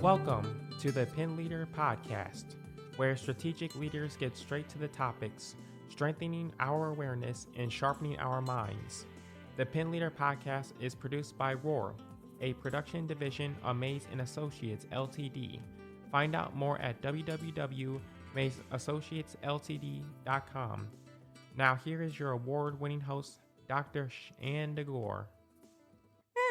Welcome to the Pen Leader Podcast, where strategic leaders get straight to the topics, strengthening our awareness and sharpening our minds. The Pen Leader Podcast is produced by Roar, a production division of Mays & Associates Ltd. Find out more at www.maysassociatesltd.com. Now here is your award-winning host, Dr. Shanda Gore.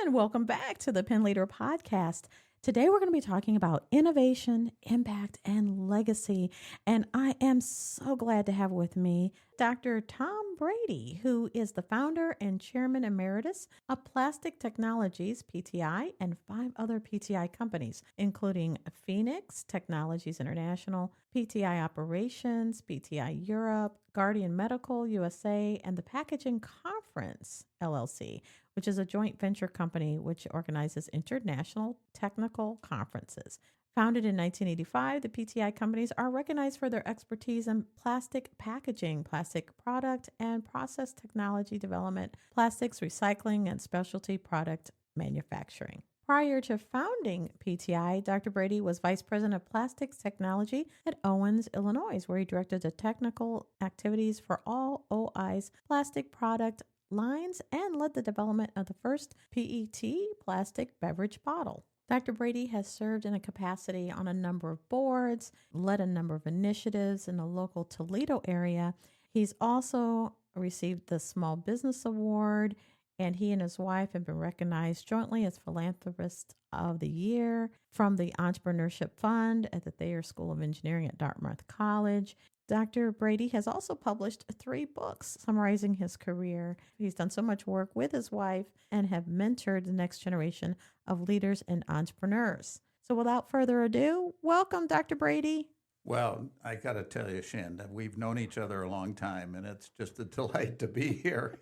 And welcome back to the Pen Leader Podcast. Today we're going to be talking about innovation, impact, and legacy. And I am so glad to have with me Dr. Tom Brady, who is the founder and chairman emeritus of Plastic Technologies, PTI, and 5 other PTI companies, including Phoenix Technologies International, PTI Operations, PTI Europe, Guardian Medical USA, and the Packaging Conference, LLC, which is a joint venture company which organizes international technical conferences. Founded in 1985, the PTI companies are recognized for their expertise in plastic packaging, plastic product and process technology development, plastics recycling, and specialty product manufacturing. Prior to founding PTI, Dr. Brady was Vice President of Plastics Technology at Owens-Illinois, where he directed the technical activities for all OI's plastic product lines and led the development of the first PET plastic beverage bottle. Dr. Brady has served in a capacity on a number of boards, led a number of initiatives in the local Toledo area. He's also received the Small Business Award, and he and his wife have been recognized jointly as Philanthropist of the Year from the Entrepreneurship Fund at the Thayer School of Engineering at Dartmouth College. Dr. Brady has also published 3 books summarizing his career. He's done so much work with his wife and have mentored the next generation of leaders and entrepreneurs. So without further ado, welcome, Dr. Brady. Well, I got to tell you, Shanda, we've known each other a long time, and it's just a delight to be here.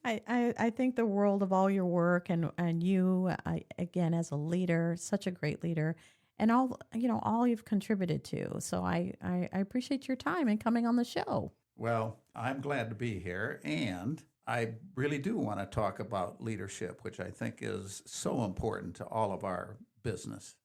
I think the world of all your work and you, again, as a leader, such a great leader, and all you've contributed to. So I appreciate your time and coming on the show. Well, I'm glad to be here, and I really do want to talk about leadership, which I think is so important to all of our business.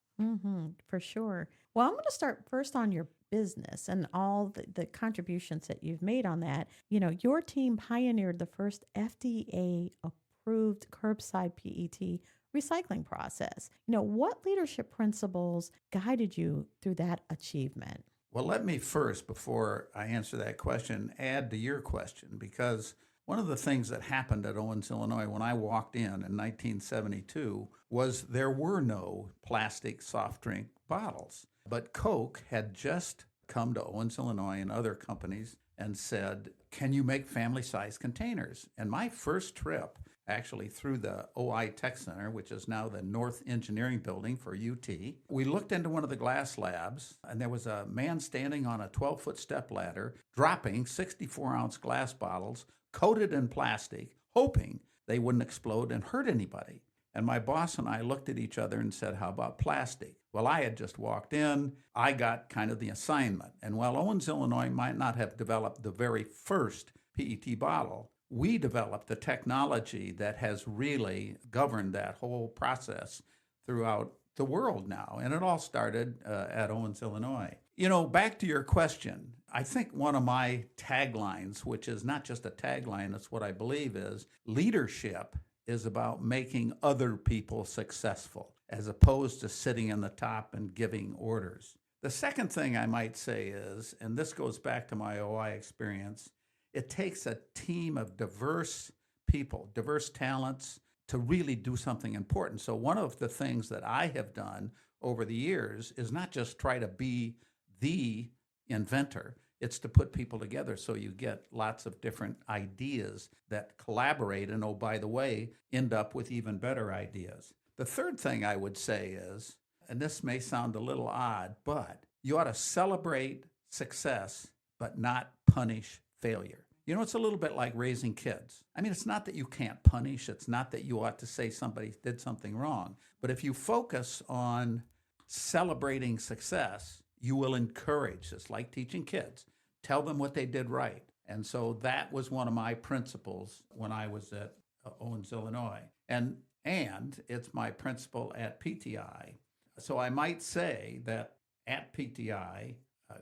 For sure. Well, I'm going to start first on your business and all the contributions that you've made on that. You know, your team pioneered the first FDA-approved curbside PET recycling process. You know, what leadership principles guided you through that achievement? Well, let me first, before I answer that question, add to your question, because one of the things that happened at Owens-Illinois when I walked in 1972 was there were no plastic soft drink bottles. But Coke had just come to Owens-Illinois and other companies and said, can you make family-sized containers? And my first trip, actually through the OI Tech Center, which is now the North Engineering Building for UT, we looked into one of the glass labs, and there was a man standing on a 12-foot step ladder, dropping 64-ounce glass bottles coated in plastic, hoping they wouldn't explode and hurt anybody. And my boss and I looked at each other and said, how about plastic? Well, I had just walked in. I got kind of the assignment. And while Owens-Illinois might not have developed the very first PET bottle, we developed the technology that has really governed that whole process throughout the world now. And it all started at Owens-Illinois. You know, back to your question, I think one of my taglines, which is not just a tagline, it's what I believe is, leadership is about making other people successful, as opposed to sitting in the top and giving orders. The second thing I might say is, and this goes back to my OI experience, it takes a team of diverse people, diverse talents, to really do something important. So one of the things that I have done over the years is not just try to be the inventor, it's to put people together so you get lots of different ideas that collaborate and, oh, by the way, end up with even better ideas. The third thing I would say is, and this may sound a little odd, but you ought to celebrate success, but not punish failure. You know, it's a little bit like raising kids. I mean, it's not that you can't punish. It's not that you ought to say somebody did something wrong. But if you focus on celebrating success, you will encourage, just like teaching kids, tell them what they did right. And so that was one of my principles when I was at Owens-Illinois. And and it's my principle at PTI. So I might say that at PTI,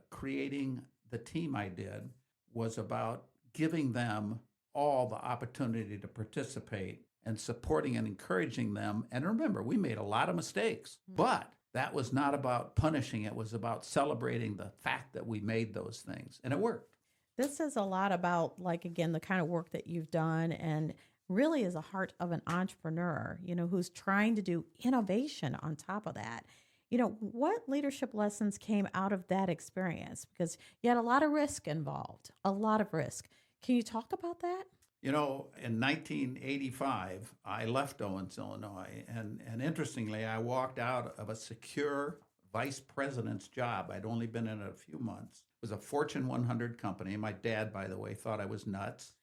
creating the team I did was about giving them all the opportunity to participate and supporting and encouraging them. And remember, we made a lot of mistakes, but that was not about punishing. It was about celebrating the fact that we made those things, and it worked. This says a lot about, like, again, the kind of work that you've done, and really is a heart of an entrepreneur, who's trying to do innovation on top of that. What leadership lessons came out of that experience? Because you had a lot of risk involved, a lot of risk. Can you talk about that? In 1985, I left Owens-Illinois, and interestingly, I walked out of a secure vice president's job. I'd only been in it a few months. It was a Fortune 100 company. My dad, by the way, thought I was nuts.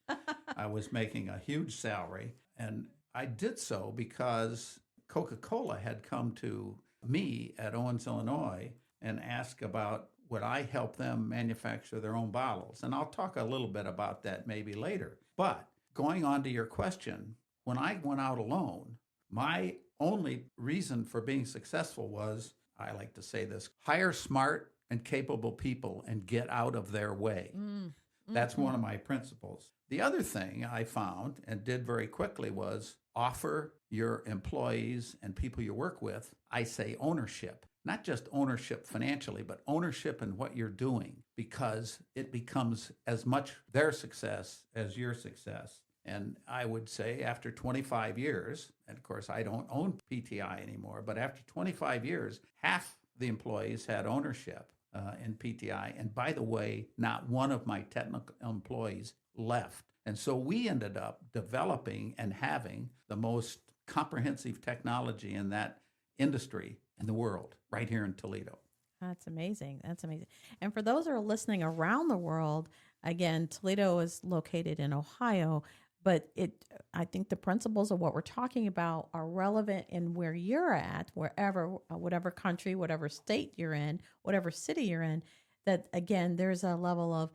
I was making a huge salary, and I did so because Coca-Cola had come to me at Owens-Illinois and asked about would I help them manufacture their own bottles. And I'll talk a little bit about that maybe later. But going on to your question, when I went out alone, my only reason for being successful was, I like to say this, hire smart and capable people and get out of their way. That's one of my principles. The other thing I found and did very quickly was offer your employees and people you work with, I say ownership. Not just ownership financially, but ownership in what you're doing, because it becomes as much their success as your success. And I would say after 25 years, and of course I don't own PTI anymore, but after 25 years, half the employees had ownership in PTI. And by the way, not one of my technical employees left. And so we ended up developing and having the most comprehensive technology in that industry in the world, right here in Toledo. That's amazing. That's amazing. And for those who are listening around the world, again, Toledo is located in Ohio, but I think the principles of what we're talking about are relevant in where you're at, wherever, whatever country, whatever state you're in, whatever city you're in, that again, there's a level of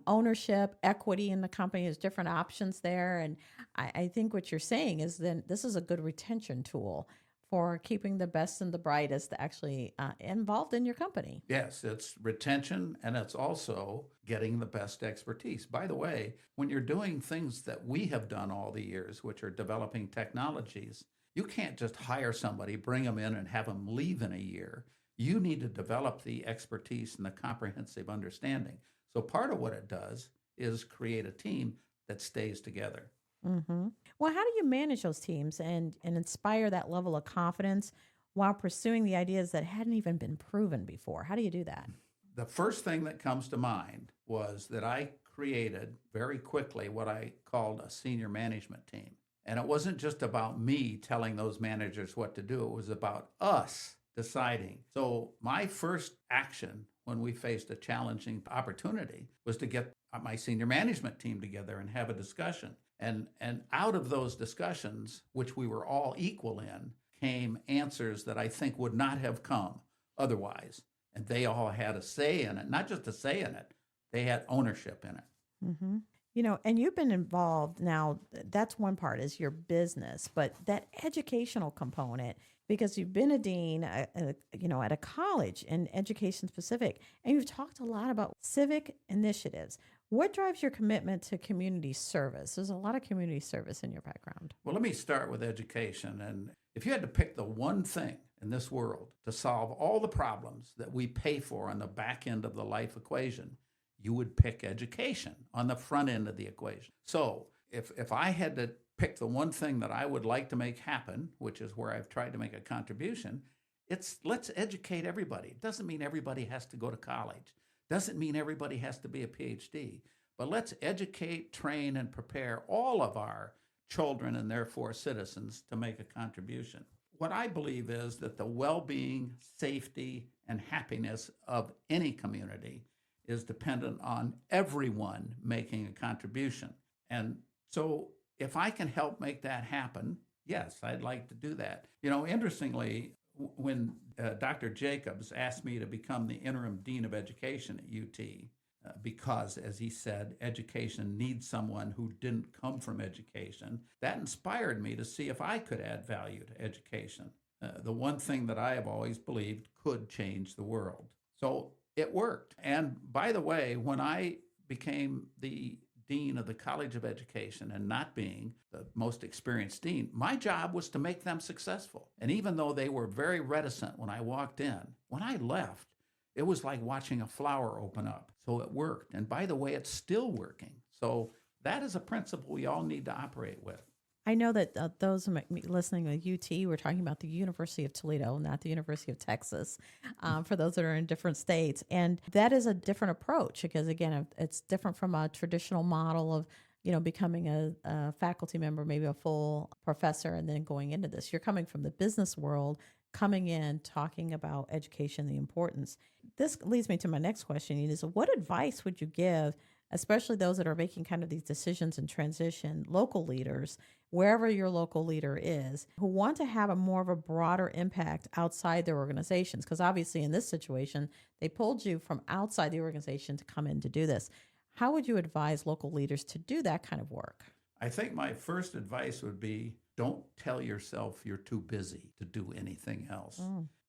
ownership, equity in the company. There's different options there. And I think what you're saying is then this is a good retention tool for keeping the best and the brightest actually involved in your company. Yes, it's retention, and it's also getting the best expertise. By the way, when you're doing things that we have done all the years, which are developing technologies, you can't just hire somebody, bring them in, and have them leave in a year. You need to develop the expertise and the comprehensive understanding. So part of what it does is create a team that stays together. Mm-hmm. Well, how do you manage those teams and inspire that level of confidence while pursuing the ideas that hadn't even been proven before? How do you do that? The first thing that comes to mind was that I created very quickly what I called a senior management team. And it wasn't just about me telling those managers what to do. It was about us deciding. So my first action when we faced a challenging opportunity was to get my senior management team together and have a discussion. And out of those discussions, which we were all equal in, came answers that I think would not have come otherwise. And they all had a say in it, not just a say in it, they had ownership in it. Mm-hmm. And you've been involved now, that's one part is your business, but that educational component, because you've been a dean, at a college in education specific, and you've talked a lot about civic initiatives. What drives your commitment to community service? There's a lot of community service in your background. Well, let me start with education. And if you had to pick the one thing in this world to solve all the problems that we pay for on the back end of the life equation, you would pick education on the front end of the equation. So if I had to pick the one thing that I would like to make happen, which is where I've tried to make a contribution, it's let's educate everybody. It doesn't mean everybody has to go to college. Doesn't mean everybody has to be a PhD. But let's educate, train, and prepare all of our children and therefore citizens to make a contribution. What I believe is that the well-being, safety, and happiness of any community is dependent on everyone making a contribution. And so if I can help make that happen, yes, I'd like to do that. Interestingly, when Dr. Jacobs asked me to become the interim dean of education at UT, because, as he said, education needs someone who didn't come from education. That inspired me to see if I could add value to education. The one thing that I have always believed could change the world. So it worked. And by the way, when I became the dean of the College of Education, and not being the most experienced dean, my job was to make them successful. And even though they were very reticent when I walked in, when I left, it was like watching a flower open up. So it worked. And by the way, it's still working. So that is a principle we all need to operate with. I know that those listening to UT, we're talking about the University of Toledo, not the University of Texas, for those that are in different states. And that is a different approach because, again, it's different from a traditional model of, becoming a faculty member, maybe a full professor, and then going into this. You're coming from the business world, coming in, talking about education, the importance. This leads me to my next question, is what advice would you give, especially those that are making kind of these decisions and transition, local leaders, wherever your local leader is, who want to have a more of a broader impact outside their organizations? Because obviously in this situation, they pulled you from outside the organization to come in to do this. How would you advise local leaders to do that kind of work? I think my first advice would be, don't tell yourself you're too busy to do anything else.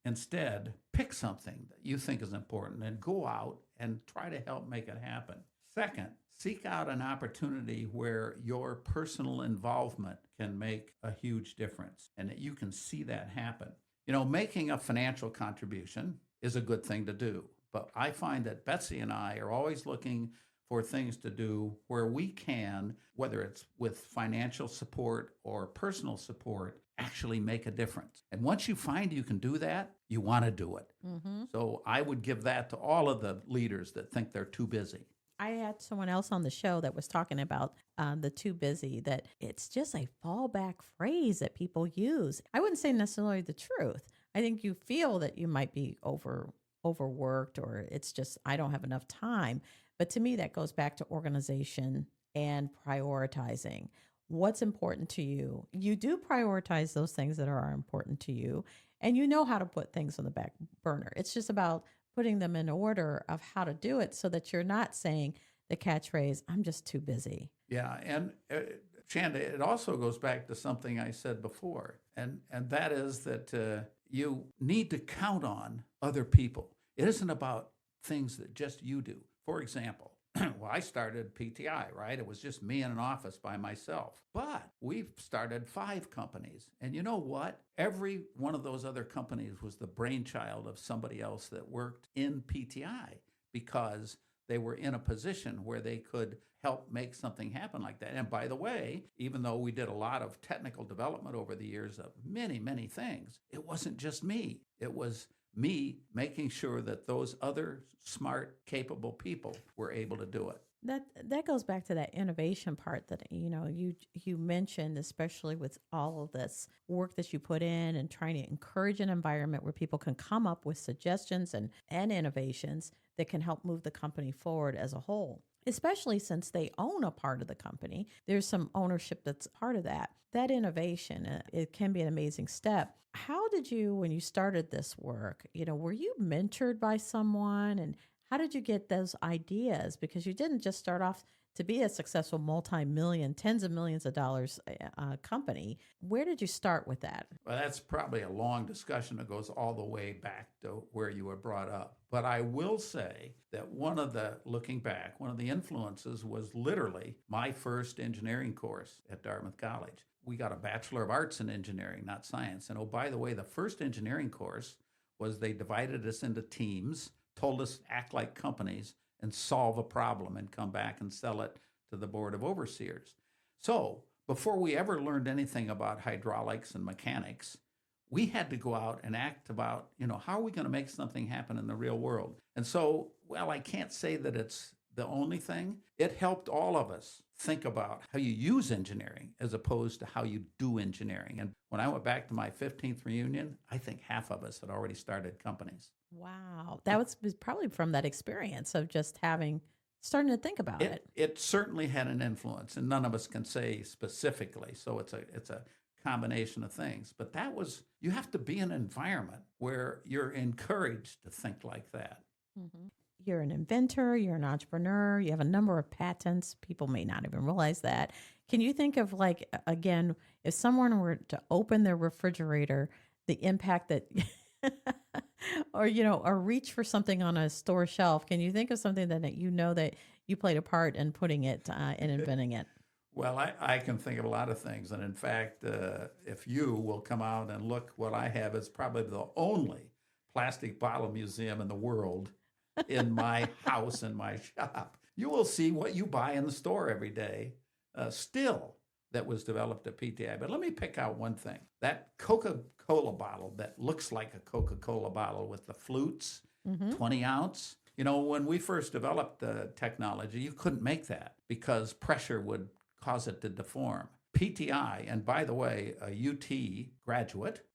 Instead, pick something that you think is important and go out and try to help make it happen. Second, seek out an opportunity where your personal involvement can make a huge difference and that you can see that happen. Making a financial contribution is a good thing to do, but I find that Betsy and I are always looking for things to do where we can, whether it's with financial support or personal support, actually make a difference. And once you find you can do that, you want to do it. So I would give that to all of the leaders that think they're too busy. I had someone else on the show that was talking about the too busy, that it's just a fallback phrase that people use. I wouldn't say necessarily the truth. I think you feel that you might be overworked, or it's just, I don't have enough time. But to me, that goes back to organization and prioritizing. What's important to you? You do prioritize those things that are important to you, and you know how to put things on the back burner. It's just about putting them in order of how to do it so that you're not saying the catchphrase, I'm just too busy. Yeah, and Shanda, it also goes back to something I said before, and that is that you need to count on other people. It isn't about things that just you do. For example, well, I started PTI, right? It was just me in an office by myself. But we've started 5 companies. And you know what? Every one of those other companies was the brainchild of somebody else that worked in PTI, because they were in a position where they could help make something happen like that. And by the way, even though we did a lot of technical development over the years of many, many things, it wasn't just me. It was me making sure that those other smart, capable people were able to do it. That goes back to that innovation part that you mentioned, especially with all of this work that you put in and trying to encourage an environment where people can come up with suggestions and innovations that can help move the company forward as a whole. Especially since they own a part of the company, there's some ownership that's part of that. That innovation, it can be an amazing step. How did you, when you started this work, were you mentored by someone, and how did you get those ideas? Because you didn't just start off to be a successful multi-million, tens of millions of dollars company. Where did you start with that? Well, that's probably a long discussion that goes all the way back to where you were brought up. But I will say that looking back, one of the influences was literally my first engineering course at Dartmouth College. We got a Bachelor of Arts in Engineering, not Science. And oh, by the way, the first engineering course was they divided us into teams, told us to act like companies and solve a problem and come back and sell it to the Board of Overseers. So before we ever learned anything about hydraulics and mechanics, we had to go out and act about, how are we going to make something happen in the real world? And so, well, I can't say that it's the only thing. It helped all of us think about how you use engineering as opposed to how you do engineering. And when I went back to my 15th reunion, I think half of us had already started companies. Wow. That was probably from that experience of just starting to think about it. It certainly had an influence, and none of us can say specifically. So it's a combination of things. But you have to be in an environment where you're encouraged to think like that. Mm-hmm. you're an inventor, you're an entrepreneur, you have a number of patents. People may not even realize that. Can you think of, like, again, if someone were to open their refrigerator, the impact that, or reach for something on a store shelf? Can you think of something that that you played a part in putting it, in inventing it? Well, I can think of a lot of things. And in fact, if you will come out and look, what I have is probably the only plastic bottle museum in the world in my house, in my shop. You will see what you buy in the store every day, still, that was developed at PTI. But let me pick out one thing. That Coca-Cola bottle that looks like a Coca-Cola bottle with the flutes, 20 ounce. When we first developed the technology, you couldn't make that because pressure would cause it to deform. PTI, and by the way, a UT graduate,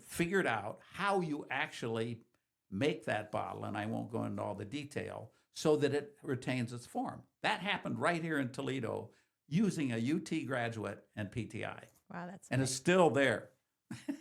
figured out how you actually make that bottle, and I won't go into all the detail, so that it retains its form. That happened right here in Toledo using a UT graduate and PTI. Wow, that's and nice. It's still there.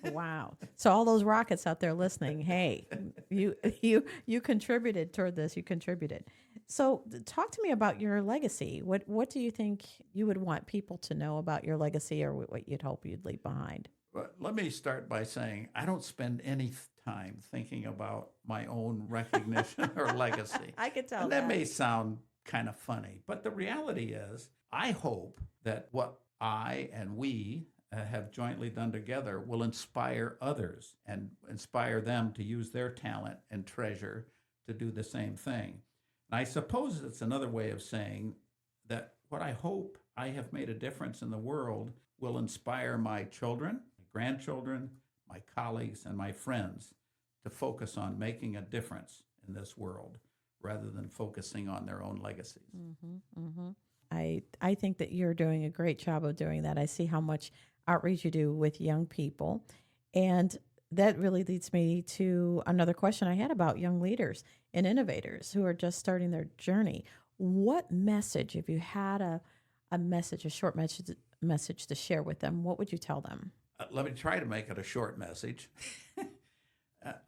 Wow. So all those rockets out there listening, hey, you contributed toward this. You contributed. So talk to me about your legacy. What do you think you would want people to know about your legacy, or what you'd hope you'd leave behind? Well, let me start by saying I don't spend any time thinking about my own recognition or legacy. I could tell And that. that may sound kind of funny, but the reality is I hope that what I and we have jointly done together will inspire others and inspire them to use their talent and treasure to do the same thing. And I suppose it's another way of saying that what I hope I have made a difference in the world will inspire my children, my grandchildren, my colleagues, and my friends to focus on making a difference in this world rather than focusing on their own legacies. Mm-hmm, mm-hmm. I think that you're doing a great job of doing that. I see how much outreach you do with young people. And that really leads me to another question I had about young leaders and innovators who are just starting their journey. What message, if you had a short message to share with them, what would you tell them? Let me try to make it a short message.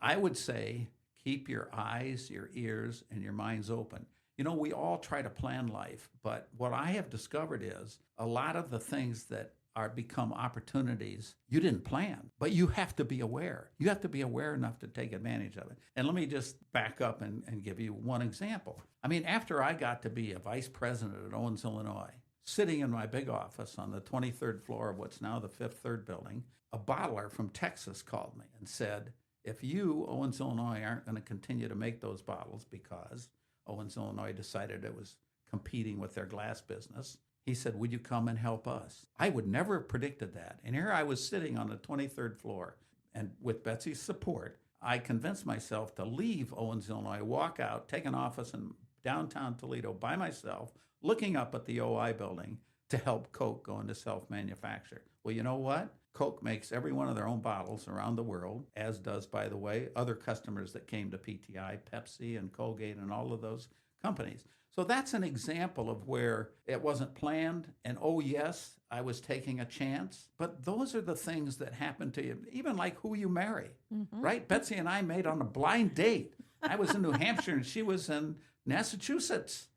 I would say keep your eyes, your ears, and your minds open. We all try to plan life, but what I have discovered is a lot of the things that become opportunities you didn't plan, but you have to be aware. You have to be aware enough to take advantage of it. And let me just back up and give you one example. I mean, after I got to be a vice president at Owens-Illinois, sitting in my big office on the 23rd floor of what's now the Fifth Third building, a bottler from Texas called me and said, if you, Owens-Illinois, aren't going to continue to make those bottles because Owens-Illinois decided it was competing with their glass business, he said, would you come and help us? I would never have predicted that. And here I was sitting on the 23rd floor, and with Betsy's support, I convinced myself to leave Owens-Illinois, walk out, take an office in downtown Toledo by myself, looking up at the OI building to help Coke go into self-manufacture. Well, you know what? Coke makes every one of their own bottles around the world, as does, by the way, other customers that came to PTI, Pepsi and Colgate and all of those companies. So that's an example of where it wasn't planned, and oh yes, I was taking a chance. But those are the things that happen to you, even like who you marry, right? Betsy and I made on a blind date. I was in New Hampshire and she was in Massachusetts.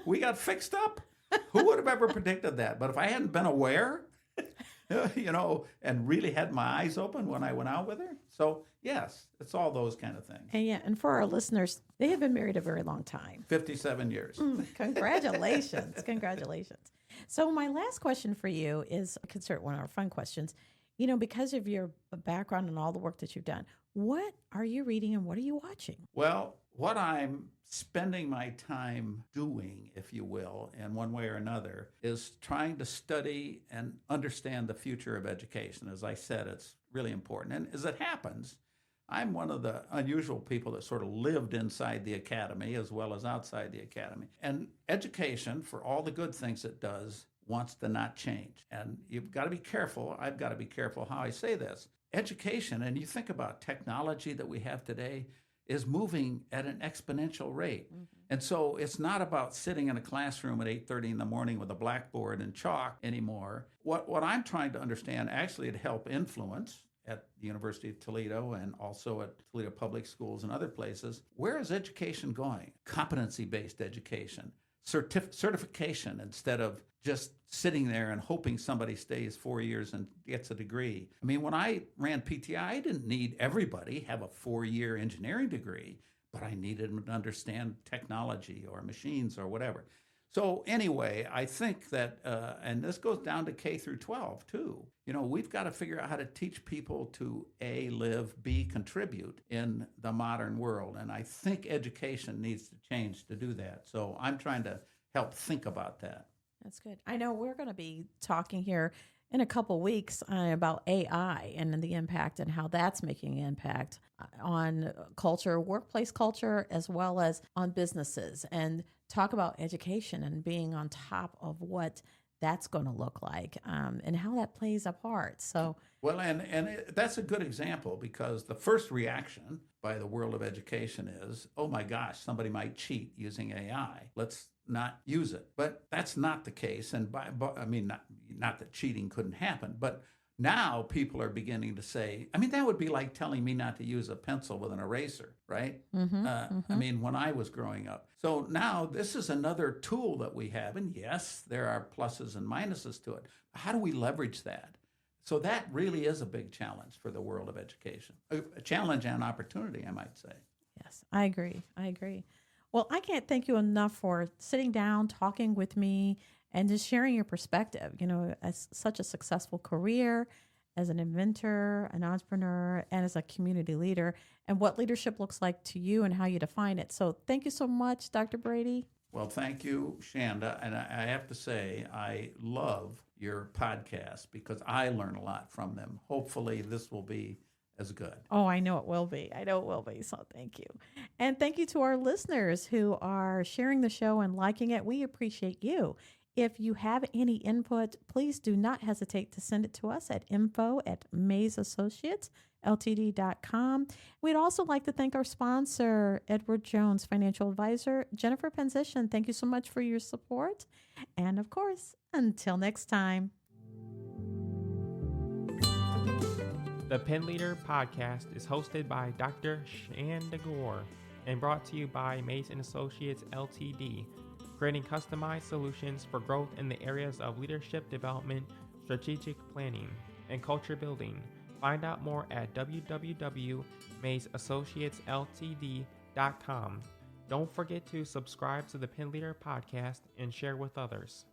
We got fixed up. Who would have ever predicted that? But if I hadn't been aware, and really had my eyes open when I went out with her. So yes, it's all those kind of things. And for our listeners, they have been married a very long time. 57 years. Congratulations. Congratulations. So my last question for you is considered one of our fun questions. Because of your background and all the work that you've done, what are you reading and what are you watching? Well, what I'm spending my time doing, if you will, in one way or another, is trying to study and understand the future of education. As I said, it's really important. And as it happens, I'm one of the unusual people that sort of lived inside the academy as well as outside the academy. And education, for all the good things it does, wants to not change. And you've got to be careful. I've got to be careful how I say this. Education, and you think about technology that we have today, is moving at an exponential rate. Mm-hmm. And so it's not about sitting in a classroom at 8:30 in the morning with a blackboard and chalk anymore. What I'm trying to understand, actually to help influence at the University of Toledo and also at Toledo Public Schools and other places. Where is education going? Competency-based education, certification instead of just sitting there and hoping somebody stays 4 years and gets a degree. I mean, when I ran PTI, I didn't need everybody have a 4-year engineering degree, but I needed them to understand technology or machines or whatever. So anyway, I think that, and this goes down to K through 12 too. You know, we've got to figure out how to teach people to A, live, B, contribute in the modern world. And I think education needs to change to do that. So I'm trying to help think about that. That's good. I know we're going to be talking here in a couple weeks about AI and the impact and how that's making an impact on culture, workplace culture, as well as on businesses, and talk about education and being on top of what that's going to look like and how that plays a part. So, well, that's a good example, because the first reaction by the world of education is, oh my gosh, somebody might cheat using AI. Let's not use it. But that's not the case. And I mean, not that cheating couldn't happen, but now people are beginning to say, I mean, that would be like telling me not to use a pencil with an eraser, right? I mean, when I was growing up. So now this is another tool that we have. And yes, there are pluses and minuses to it. How do we leverage that? So that really is a big challenge for the world of education. A challenge and opportunity, I might say. Yes, I agree. Well, I can't thank you enough for sitting down, talking with me, and just sharing your perspective. You know, as such a successful career, as an inventor, an entrepreneur, and as a community leader, and what leadership looks like to you and how you define it. So thank you so much, Dr. Brady. Well, thank you, Shanda. And I have to say, I love your podcast because I learn a lot from them. Hopefully this will be as good. Oh, I know it will be. So thank you. And thank you to our listeners who are sharing the show and liking it. We appreciate you. If you have any input, please do not hesitate to send it to us at info@mazeassociatesltd.com. We'd also like to thank our sponsor, Edward Jones Financial Advisor, Jennifer Penzition. Thank you so much for your support. And of course, until next time. The Pen Leader podcast is hosted by Dr. Shanda Gore and brought to you by Maze & Associates LTD, creating customized solutions for growth in the areas of leadership development, strategic planning, and culture building. Find out more at www.mazeassociatesltd.com. Don't forget to subscribe to the Pen Leader podcast and share with others.